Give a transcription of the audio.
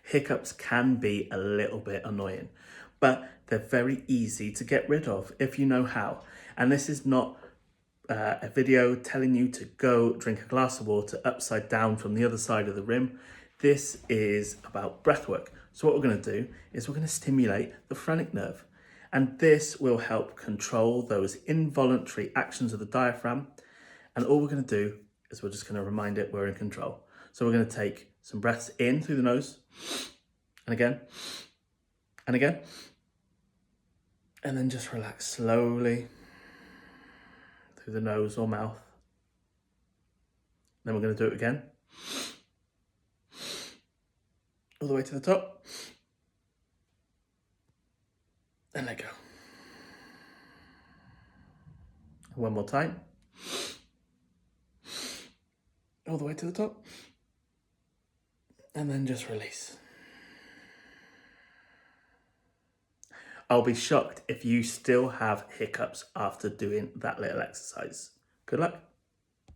hiccups can be a little bit annoying, but they're very easy to get rid of if you know how. And this is not a video telling you to go drink a glass of water upside down from the other side of the rim. This is about breath work. So what we're going to do is we're going to stimulate the phrenic nerve. And this will help control those involuntary actions of the diaphragm. And all we're going to do is we're just going to remind it we're in control. So we're going to take some breaths in through the nose, and again, and again. And then just relax slowly through the nose or mouth. Then we're going to do it again. All the way to the top. And let go. One more time. All the way to the top. And then just release. I'll be shocked if you still have hiccups after doing that little exercise. Good luck.